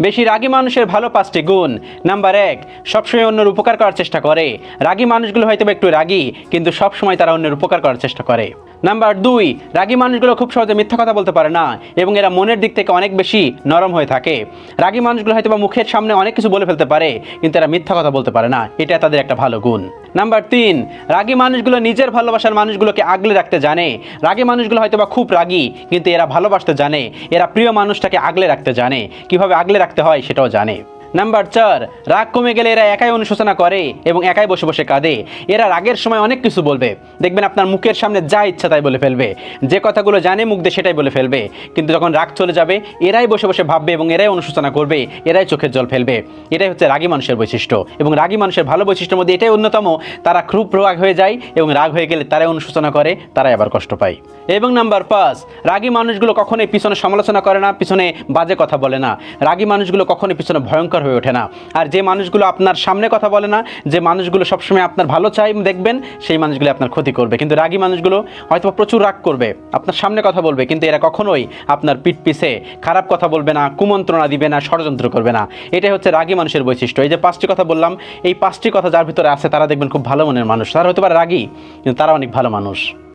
বেশি রাগী মানুষের ভালো 5টি গুণ। নাম্বার 1, সবসময় অন্যের উপকার করার চেষ্টা করে। রাগী মানুষগুলো হয়তো একটু রাগী, কিন্তু সবসময় তারা অন্যের উপকার করার চেষ্টা করে। নাম্বার 2, রাগী মানুষগুলো খুব সহজে মিথ্যা কথা বলতে পারে না এবং এরা মনের দিক থেকে অনেক বেশি নরম হয়ে থাকে। রাগী মানুষগুলো হয়তো বা মুখের সামনে অনেক কিছু বলে ফেলতে পারে, কিন্তু এরা মিথ্যা কথা বলতে পারে না। এটা তাদের একটা ভালো গুণ। নাম্বার 3, রাগী মানুষগুলো নিজের ভালোবাসার মানুষগুলোকে আগলে রাখতে জানে। রাগী মানুষগুলো হয়তো বা খুব রাগী, কিন্তু এরা ভালোবাসতে জানে। এরা প্রিয় মানুষটাকে আগলে রাখতে জানে, কিভাবে আগলে রাখতে হয় সেটাও জানে। নাম্বার 4, রাগ কমে গেলে এরা একাই অনুশোচনা করে এবং একাই বসে বসে কাঁদে। এরা রাগের সময় অনেক কিছু বলবে, দেখবেন আপনার মুখের সামনে যা ইচ্ছা তাই বলে ফেলবে, যে কথাগুলো জানে মুখ দিয়ে সেটাই বলে ফেলবে। কিন্তু যখন রাগ চলে যাবে এরাই বসে বসে ভাববে এবং এরাই অনুশোচনা করবে, এরাই চোখের জল ফেলবে। এটাই হচ্ছে রাগী মানুষের বৈশিষ্ট্য, এবং রাগী মানুষের ভালো বৈশিষ্ট্যের মধ্যে এটাই অন্যতম। তারা খুব রাগ হয়ে যায় এবং রাগ হয়ে গেলে তারাই অনুশোচনা করে, তারাই আবার কষ্ট পায়। এবং নাম্বার 5, রাগী মানুষগুলো কখনোই পিছনে সমালোচনা করে না, পিছনে বাজে কথা বলে না। রাগী মানুষগুলো কখনোই পিছনে ভয়ঙ্কর হয়ে ওঠে না। আর যে মানুষগুলো আপনার সামনে কথা বলে না, যে মানুষগুলো সবসময় আপনার ভালো চাই, দেখবেন সেই মানুষগুলো আপনার ক্ষতি করবে। কিন্তু রাগী মানুষগুলো হয়তো প্রচুর রাগ করবে, আপনার সামনে কথা বলবে, কিন্তু এরা কখনোই আপনার পিঠ পিছে খারাপ কথা বলবে না, কুমন্ত্রণা দিবে না, ষড়যন্ত্র করবে না। এটাই হচ্ছে রাগী মানুষের বৈশিষ্ট্য। এই যে 5টি কথা বললাম, এই 5টি কথা যার ভিতরে আছে তারা দেখবেন খুব ভালো মনের মানুষ। তারা হতে পারে রাগী, কিন্তু তারা অনেক ভালো মানুষ।